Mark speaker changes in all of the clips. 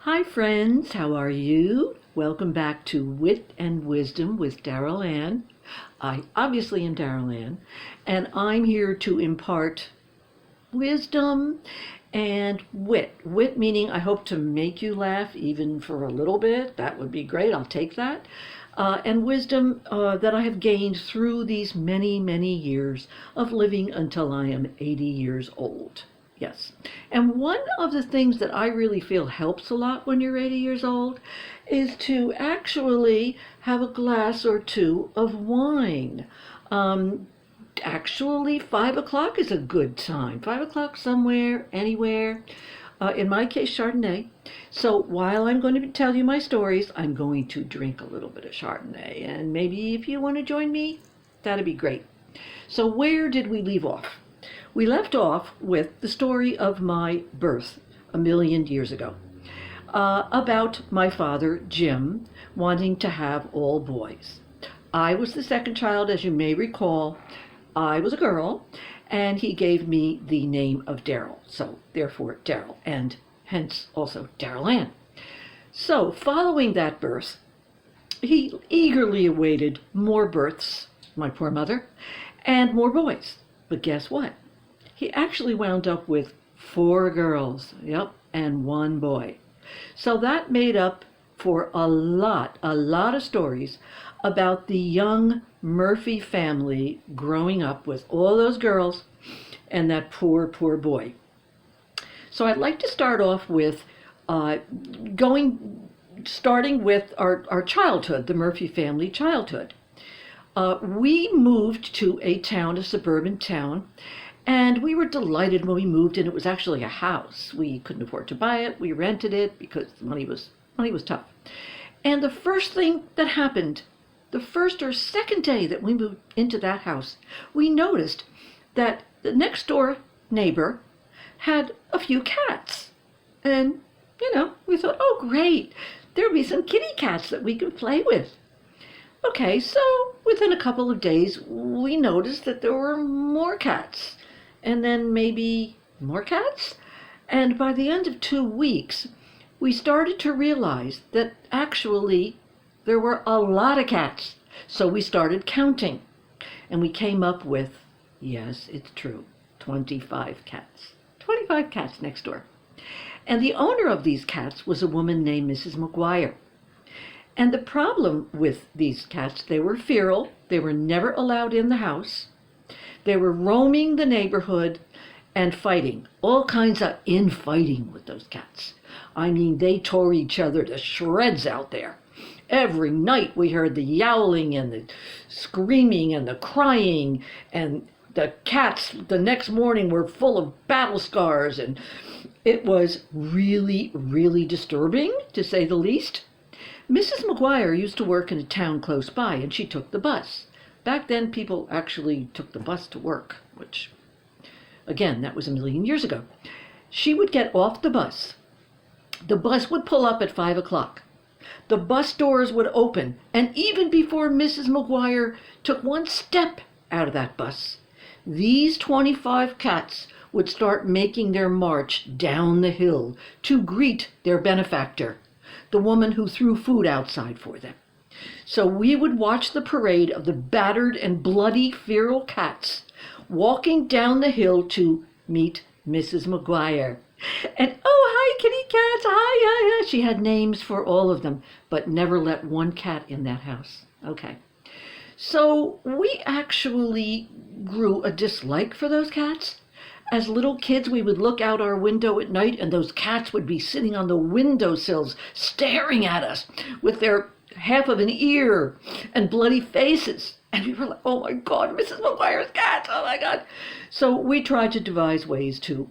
Speaker 1: Hi friends, how are you? Welcome back to Wit and Wisdom with Daryl Ann. I obviously am Daryl Ann, and I'm here to impart wisdom and wit. Wit meaning I hope to make you laugh even for a little bit. That would be great. I'll take that. And wisdom that I have gained through these many, many years of living until I am 80 years old. Yes. And one of the things that I really feel helps a lot when you're 80 years old is to actually have a glass or two of wine. Actually, 5 o'clock is a good time. 5 o'clock somewhere, anywhere. In my case, Chardonnay. So while I'm going to tell you my stories, I'm going to drink a little bit of Chardonnay. And maybe if you want to join me, that'd be great. So where did we leave off? We left off with the story of my birth a million years ago, about my father, Jim, wanting to have all boys. I was the second child, as you may recall. I was a girl, and he gave me the name of Daryl, so therefore Daryl, and hence also Daryl Ann. So following that birth, he eagerly awaited more births, my poor mother, and more boys. But guess what? He actually wound up with 4 girls, yep, and 1 boy. So that made up for a lot of stories about the young Murphy family growing up with all those girls and that poor boy. So I'd like to start off with starting with our childhood, the Murphy family childhood. We moved to a suburban town, and we were delighted when we moved in. It was actually a house. We couldn't afford to buy it. We rented it because money was tough. And the first thing that happened, the first or second day that we moved into that house, we noticed that the next door neighbor had a few cats. And, we thought, oh, great, there'll be some kitty cats that we can play with. Okay, so within a couple of days, we noticed that there were more cats. And then maybe more cats. And by the end of 2 weeks, we started to realize that actually there were a lot of cats. So we started counting. And we came up with, yes, it's true, 25 cats. 25 cats next door. And the owner of these cats was a woman named Mrs. McGuire. And the problem with these cats, they were feral. They were never allowed in the house. They were roaming the neighborhood and fighting, all kinds of infighting with those cats. I mean, they tore each other to shreds out there. Every night we heard the yowling and the screaming and the crying, and the cats the next morning were full of battle scars, and it was really, really disturbing, to say the least. Mrs. McGuire used to work in a town close by, and she took the bus. Back then, people actually took the bus to work, which, again, that was a million years ago. She would get off the bus. The bus would pull up at 5 o'clock. The bus doors would open, and even before Mrs. McGuire took one step out of that bus, these 25 cats would start making their march down the hill to greet their benefactor, the woman who threw food outside for them. So we would watch the parade of the battered and bloody feral cats walking down the hill to meet Mrs. McGuire. And, oh, hi, kitty cats, hi. She had names for all of them, but never let one cat in that house. Okay. So we actually grew a dislike for those cats. As little kids, we would look out our window at night, and those cats would be sitting on the windowsills staring at us with their half of an ear and bloody faces. And we were like, oh my God, Mrs. McGuire's cats, oh my God. So we tried to devise ways to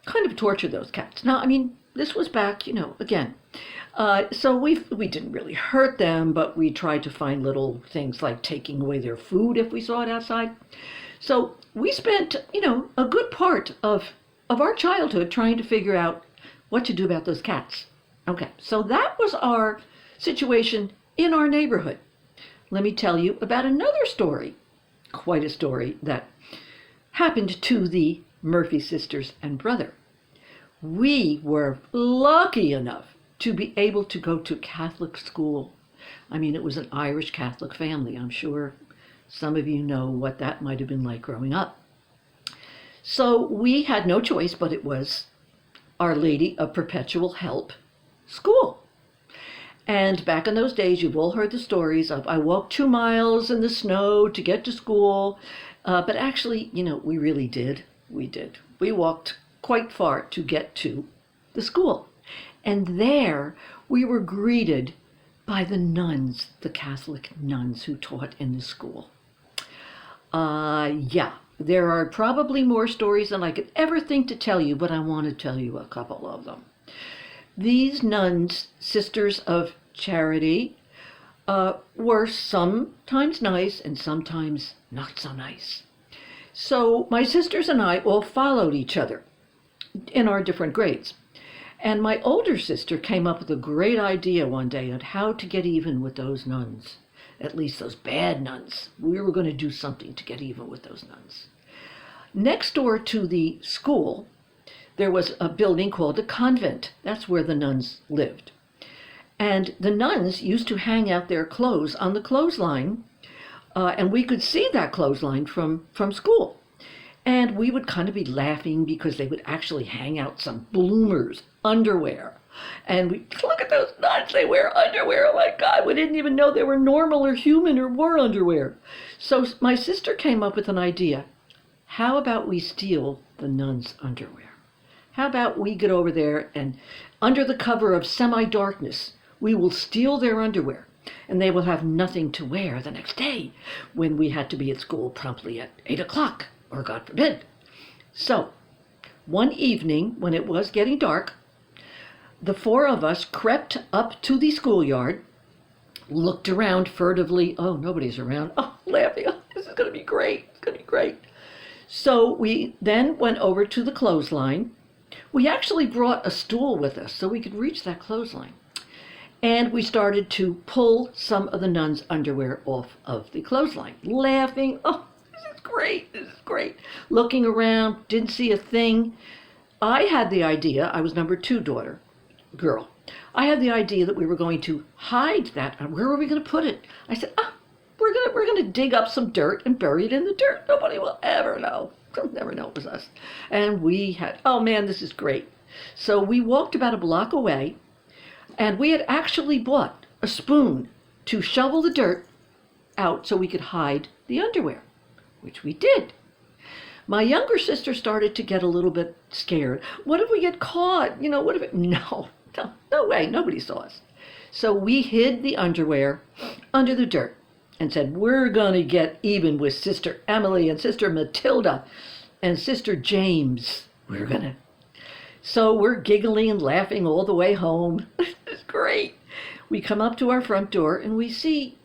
Speaker 1: kind of torture those cats. Now, I mean, this was back, again. So we didn't really hurt them, but we tried to find little things like taking away their food if we saw it outside. So we spent, a good part of our childhood trying to figure out what to do about those cats. Okay, so that was our situation in our neighborhood. Let me tell you about another story, quite a story, that happened to the Murphy sisters and brother. We were lucky enough to be able to go to Catholic school. I mean, it was an Irish Catholic family. I'm sure some of you know what that might have been like growing up. So we had no choice, but it was Our Lady of Perpetual Help school. And back in those days, you've all heard the stories of I walked 2 miles in the snow to get to school. But actually, we really did. We did. We walked quite far to get to the school. And there we were greeted by the nuns, the Catholic nuns who taught in the school. Yeah, there are probably more stories than I could ever think to tell you, but I want to tell you a couple of them. These nuns, Sisters of Charity, were sometimes nice and sometimes not so nice. So my sisters and I all followed each other in our different grades. And my older sister came up with a great idea one day on how to get even with those nuns, at least those bad nuns. We were going to do something to get even with those nuns. Next door to the school, there was a building called a convent. That's where the nuns lived. And the nuns used to hang out their clothes on the clothesline, and we could see that clothesline from school. And we would kind of be laughing because they would actually hang out some bloomers underwear. And we look at those nuns, they wear underwear. Oh my God, we didn't even know they were normal or human or wore underwear. So my sister came up with an idea. How about we steal the nuns' underwear? How about we get over there and under the cover of semi-darkness, we will steal their underwear and they will have nothing to wear the next day when we had to be at school promptly at 8 o'clock, or God forbid. So one evening when it was getting dark, the 4 of us crept up to the schoolyard, looked around furtively. Oh, nobody's around. Oh, laughing. Oh, this is going to be great. It's going to be great. So we then went over to the clothesline. We actually brought a stool with us so we could reach that clothesline. And we started to pull some of the nuns' underwear off of the clothesline, laughing. Oh, this is great. This is great. Looking around, didn't see a thing. I had the idea, I was number 2 girl. I had the idea that we were going to hide that. And where were we going to put it? I said, we're going to dig up some dirt and bury it in the dirt. Nobody will ever know. They'll never know it was us. And we had, oh man, this is great. So we walked about a block away, and we had actually bought a spoon to shovel the dirt out so we could hide the underwear, which we did. My younger sister started to get a little bit scared. What if we get caught? What if it, no way, nobody saw us. So we hid the underwear under the dirt and said, we're going to get even with Sister Emily and Sister Matilda and Sister James. So we're giggling and laughing all the way home. It's great. We come up to our front door and we see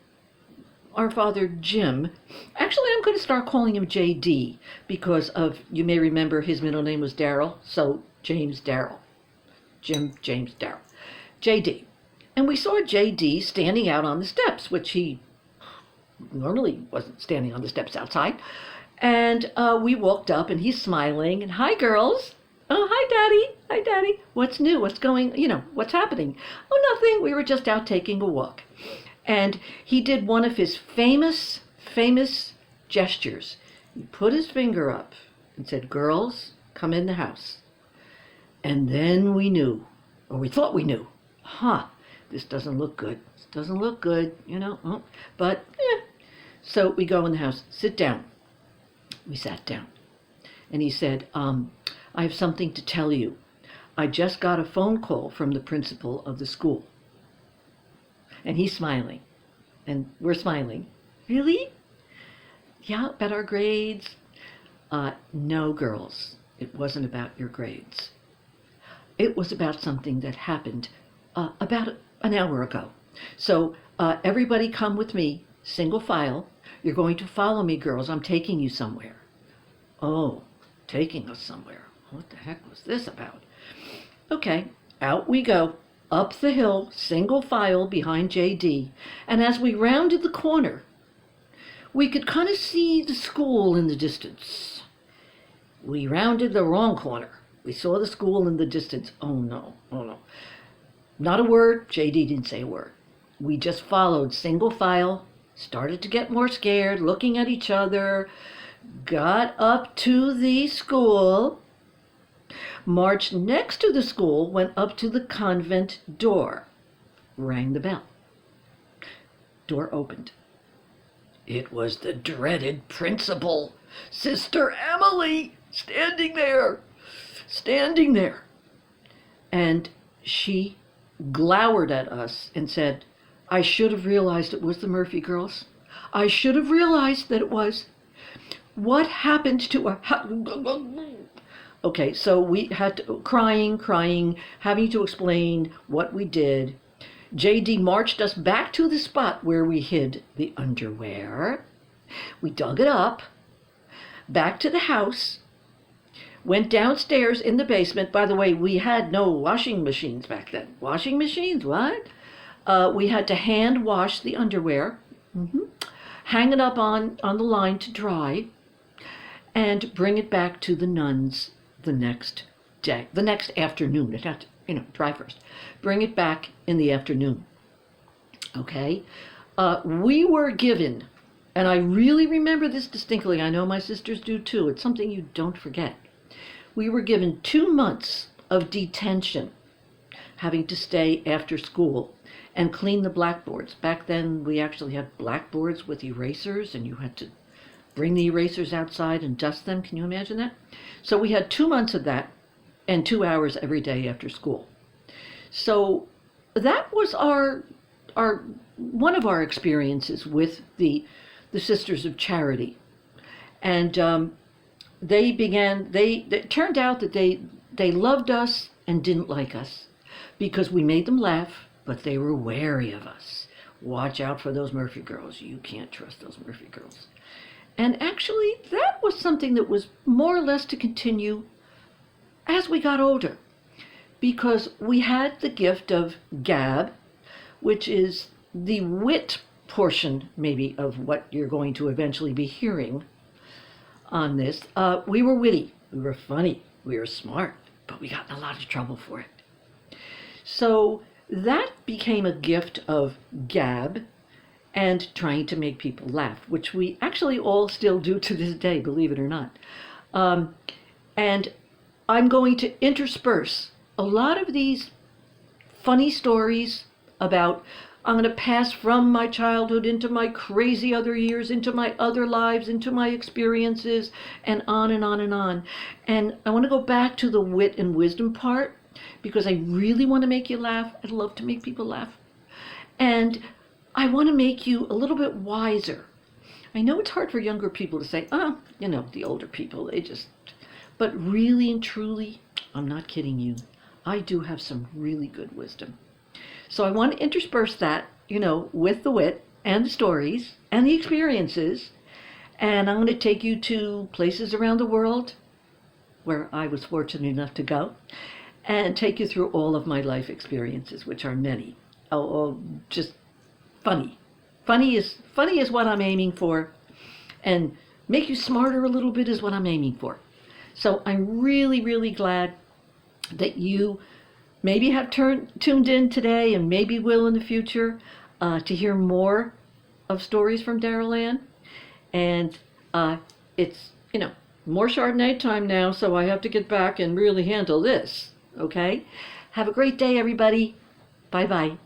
Speaker 1: our Father Jim. Actually, I'm going to start calling him JD because you may remember his middle name was Darrell, so James Darrell. Jim, James, Darrell. JD. And we saw JD standing out on the steps, which he normally wasn't standing on the steps outside. And we walked up and he's smiling and, hi girls. Oh, hi Daddy. Hi Daddy. What's new? What's going, what's happening? Oh, nothing. We were just out taking a walk. And he did one of his famous gestures. He put his finger up and said, girls, come in the house. And then we knew, or we thought we knew, this doesn't look good. This doesn't look good, but So we go in the house, sit down. We sat down. And he said, I have something to tell you. I just got a phone call from the principal of the school. And he's smiling. And we're smiling. Really? Yeah, about our grades? No, girls. It wasn't about your grades. It was about something that happened about an hour ago. So everybody come with me, single file. You're going to follow me, girls. I'm taking you somewhere. Oh, taking us somewhere. What the heck was this about? Okay, out we go, up the hill, single file behind JD. And as we rounded the corner, we could kind of see the school in the distance. We rounded the wrong corner. We saw the school in the distance. Oh no, oh no. Not a word. JD didn't say a word. We just followed single file, started to get more scared, looking at each other, got up to the school, marched next to the school, went up to the convent door, rang the bell. Door opened. It was the dreaded principal, Sister Emily, standing there. And she glowered at us and said, I should have realized it was the Murphy girls. I should have realized that it was. What happened to her? Okay, so we had to, crying, having to explain what we did. JD marched us back to the spot where we hid the underwear. We dug it up, back to the house, went downstairs in the basement. By the way, we had no washing machines back then. Washing machines, what? We had to hand wash the underwear, hang it up on the line to dry, and bring it back to the nuns the next day, the next afternoon. It had to, dry first. Bring it back in the afternoon. Okay? We were given, and I really remember this distinctly. I know my sisters do too. It's something you don't forget. We were given 2 months of detention, having to stay after school and clean the blackboards. Back then, we actually had blackboards with erasers, and you had to bring the erasers outside and dust them. Can you imagine that? So we had 2 months of that and 2 hours every day after school. So that was our one of our experiences with the Sisters of Charity. And it turned out that they loved us and didn't like us because we made them laugh, but they were wary of us. Watch out for those Murphy girls. You can't trust those Murphy girls. And actually, that was something that was more or less to continue as we got older, because we had the gift of gab, which is the wit portion, maybe, of what you're going to eventually be hearing on this. We were witty, we were funny, we were smart, but we got in a lot of trouble for it. So that became a gift of gab and trying to make people laugh, which we actually all still do to this day, believe it or not. And I'm going to intersperse a lot of these funny stories about, I'm going to pass from my childhood into my crazy other years, into my other lives, into my experiences, and on and on and on. And I want to go back to the wit and wisdom part, because I really want to make you laugh. I love to make people laugh. And I want to make you a little bit wiser. I know it's hard for younger people to say, the older people, but really and truly, I'm not kidding you. I do have some really good wisdom. So I want to intersperse that, with the wit and the stories and the experiences. And I'm going to take you to places around the world where I was fortunate enough to go, and take you through all of my life experiences, which are many. Just funny. Funny is what I'm aiming for, and make you smarter a little bit is what I'm aiming for. So I'm really, really glad that you maybe have tuned in today, and maybe will in the future, to hear more of stories from Darrell Ann. And it's, more Chardonnay time now, so I have to get back and really handle this, okay? Have a great day, everybody. Bye-bye.